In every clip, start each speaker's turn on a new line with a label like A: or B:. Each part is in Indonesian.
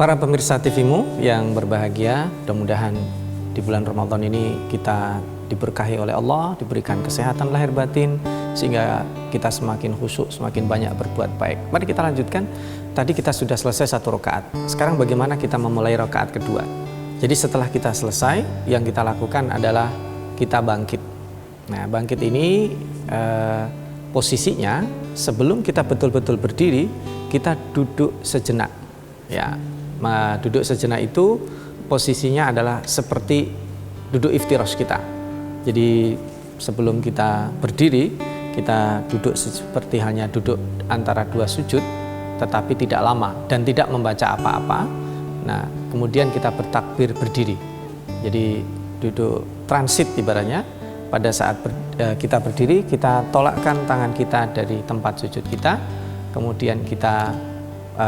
A: Para pemirsa TV-mu yang berbahagia, mudah-mudahan di bulan Ramadan ini kita diberkahi oleh Allah, diberikan kesehatan lahir batin, sehingga kita semakin khusyuk, semakin banyak berbuat baik. Mari kita lanjutkan. Tadi kita sudah selesai 1 rakaat. Sekarang bagaimana kita memulai rakaat kedua? Jadi setelah kita selesai, yang kita lakukan adalah kita bangkit. Nah, bangkit ini posisinya sebelum kita betul-betul berdiri, kita duduk sejenak. Ya, duduk sejenak itu posisinya adalah seperti duduk iftirash kita. Jadi sebelum kita berdiri, kita duduk seperti hanya duduk antara 2 sujud, tetapi tidak lama dan tidak membaca apa-apa. Nah, kemudian kita bertakbir berdiri. Jadi duduk transit ibaratnya. Pada saat kita berdiri, kita tolakkan tangan kita dari tempat sujud kita, kemudian kita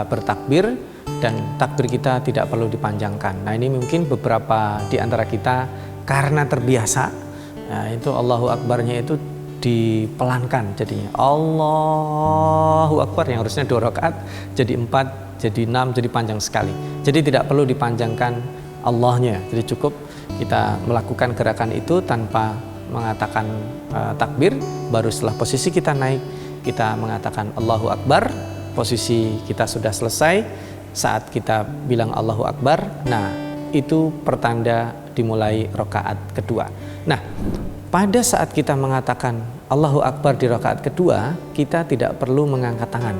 A: bertakbir, dan takbir kita tidak perlu dipanjangkan. Nah, ini mungkin beberapa di antara kita karena terbiasa, nah, itu Allahu Akbarnya itu dipelankan jadinya. Allahu Akbar yang harusnya 2 rakaat jadi 4, jadi 6, jadi panjang sekali. Jadi tidak perlu dipanjangkan Allahnya. Jadi cukup kita melakukan gerakan itu tanpa mengatakan takbir, baru setelah posisi kita naik, kita mengatakan Allahu Akbar, posisi kita sudah selesai. Saat kita bilang Allahu Akbar, nah itu pertanda dimulai rakaat kedua. Nah, pada saat kita mengatakan Allahu Akbar di rakaat kedua, kita tidak perlu mengangkat tangan.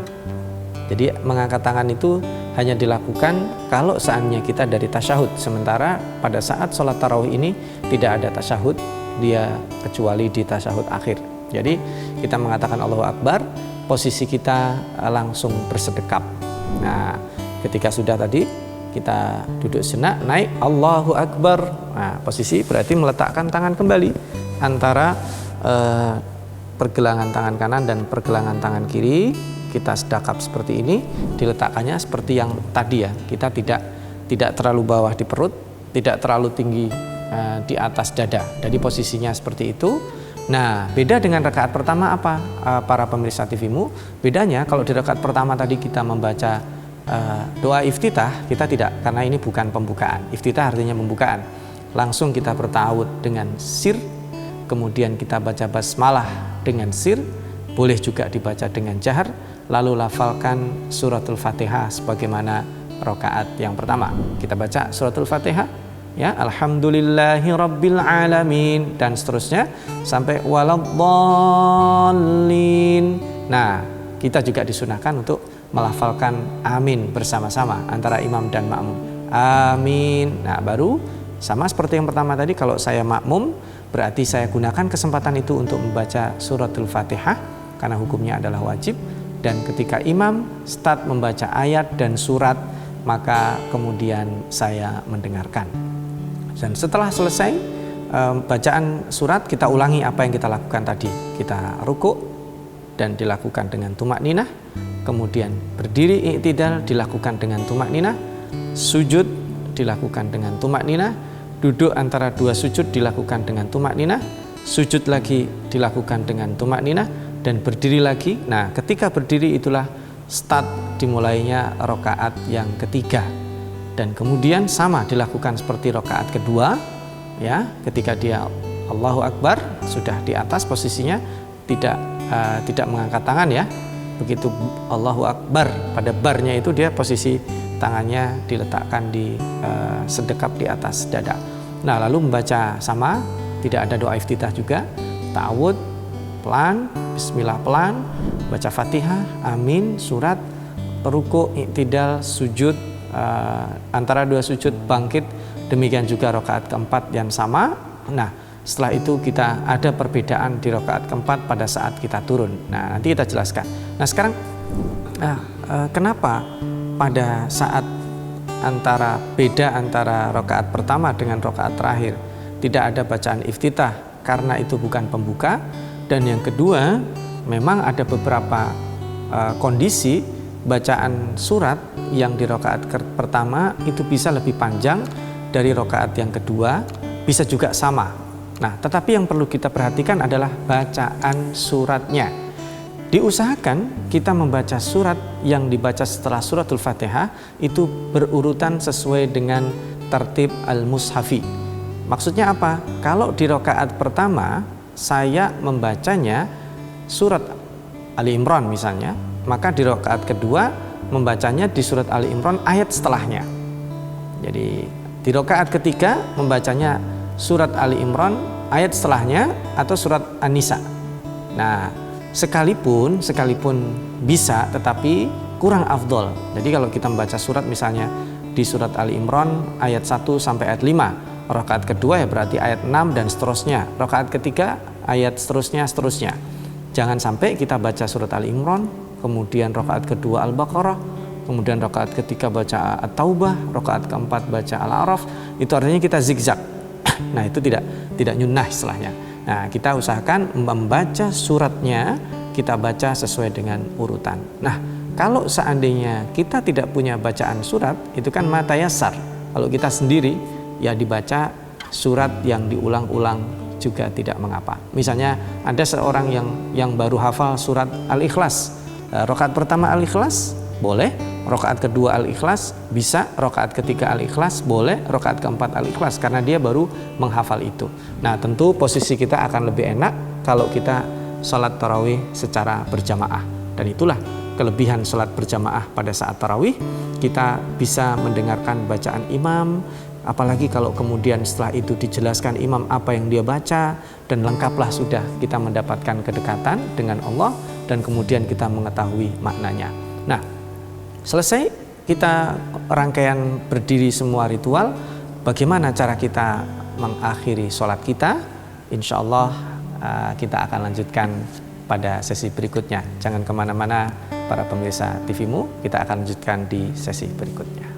A: Jadi mengangkat tangan itu hanya dilakukan kalau seandainya kita dari tasyahud. Sementara pada saat sholat tarawih ini tidak ada tasyahud, dia kecuali di tasyahud akhir. Jadi kita mengatakan Allahu Akbar, posisi kita langsung bersedekap. Nah, ketika sudah tadi kita duduk sejenak, naik Allahu Akbar. Nah, posisi berarti meletakkan tangan kembali antara pergelangan tangan kanan dan pergelangan tangan kiri. Kita sedekap seperti ini, diletakkannya seperti yang tadi ya. Kita tidak terlalu bawah di perut, tidak terlalu tinggi di atas dada. Jadi posisinya seperti itu. Nah, beda dengan rakaat pertama apa? Para pemirsa TV-mu, bedanya kalau di rakaat pertama tadi kita membaca doa iftitah, kita tidak, karena ini bukan pembukaan. Iftitah artinya pembukaan. Langsung kita bertawud dengan sir, kemudian kita baca basmalah dengan sir, boleh juga dibaca dengan jahar, lalu lafalkan suratul Fatihah sebagaimana rakaat yang pertama. Kita baca suratul Fatihah, ya, alhamdulillahirabbil alamin, dan seterusnya sampai waladdallin. Nah, kita juga disunahkan untuk melafalkan amin bersama-sama antara imam dan makmum. Amin. Nah, baru sama seperti yang pertama tadi, kalau saya makmum berarti saya gunakan kesempatan itu untuk membaca suratul Fatihah karena hukumnya adalah wajib, dan ketika imam start membaca ayat dan surat, maka kemudian saya mendengarkan. Dan setelah selesai bacaan surat, kita ulangi apa yang kita lakukan tadi. Kita rukuk dan dilakukan dengan tumakninah, kemudian berdiri i'tidal dilakukan dengan tumakninah, sujud dilakukan dengan tumakninah, duduk antara 2 sujud dilakukan dengan tumakninah, sujud lagi dilakukan dengan tumakninah, dan berdiri lagi. Nah, ketika berdiri itulah start dimulainya rakaat yang ketiga. Dan kemudian sama dilakukan seperti rakaat kedua, ya, ketika dia Allahu Akbar sudah di atas posisinya, tidak mengangkat tangan ya. Begitu Allahu Akbar, pada barnya itu dia posisi tangannya diletakkan di sedekap di atas dada. Nah, lalu membaca sama, tidak ada doa iftitah juga, ta'awud pelan, bismillah pelan, baca Fatihah, amin, surat, rukuk, i'tidal, sujud, antara 2 sujud bangkit, demikian juga rakaat keempat yang sama. Nah, setelah itu kita ada perbedaan di rakaat keempat pada saat kita turun. Nah, nanti kita jelaskan. Nah, sekarang kenapa pada saat beda antara rakaat pertama dengan rakaat terakhir tidak ada bacaan iftitah? Karena itu bukan pembuka. Dan yang kedua, memang ada beberapa kondisi bacaan surat yang di rakaat pertama itu bisa lebih panjang dari rakaat yang kedua, bisa juga sama. Nah, tetapi yang perlu kita perhatikan adalah bacaan suratnya. Diusahakan kita membaca surat yang dibaca setelah suratul Fatihah itu berurutan sesuai dengan tertib al-mushafi. Maksudnya apa? Kalau di rakaat pertama saya membacanya surat Ali Imran misalnya, maka di rakaat kedua membacanya di surat Ali Imran ayat setelahnya. Jadi di rakaat ketiga membacanya surat Ali Imran ayat setelahnya atau surat An-Nisa. Nah, sekalipun bisa, tetapi kurang afdol. Jadi kalau kita membaca surat misalnya di surat Ali Imran ayat 1 sampai ayat 5, rakaat kedua ya berarti ayat 6 dan seterusnya, rakaat ketiga ayat seterusnya. Jangan sampai kita baca surat Ali Imran, kemudian rakaat kedua Al-Baqarah, kemudian rakaat ketiga baca At-Taubah, rakaat keempat baca Al-A'raf. Itu artinya kita zigzag. Nah, itu tidak nyunnah istilahnya. Nah, kita usahakan membaca suratnya, kita baca sesuai dengan urutan. Nah, kalau seandainya kita tidak punya bacaan surat, itu kan matayasar. Kalau kita sendiri, ya dibaca surat yang diulang-ulang juga tidak mengapa. Misalnya ada seorang yang baru hafal surat Al-Ikhlas. Rakaat pertama Al-Ikhlas boleh, rakaat kedua Al-Ikhlas bisa, rakaat ketiga Al-Ikhlas boleh, rakaat keempat Al-Ikhlas karena dia baru menghafal itu. Nah, tentu posisi kita akan lebih enak kalau kita sholat tarawih secara berjamaah. Dan itulah kelebihan sholat berjamaah pada saat tarawih, kita bisa mendengarkan bacaan imam, apalagi kalau kemudian setelah itu dijelaskan imam apa yang dia baca, dan lengkaplah sudah kita mendapatkan kedekatan dengan Allah dan kemudian kita mengetahui maknanya. Nah, selesai kita rangkaian berdiri semua ritual, bagaimana cara kita mengakhiri sholat kita? Insya Allah kita akan lanjutkan pada sesi berikutnya. Jangan kemana-mana para pemirsa TV-mu, kita akan lanjutkan di sesi berikutnya.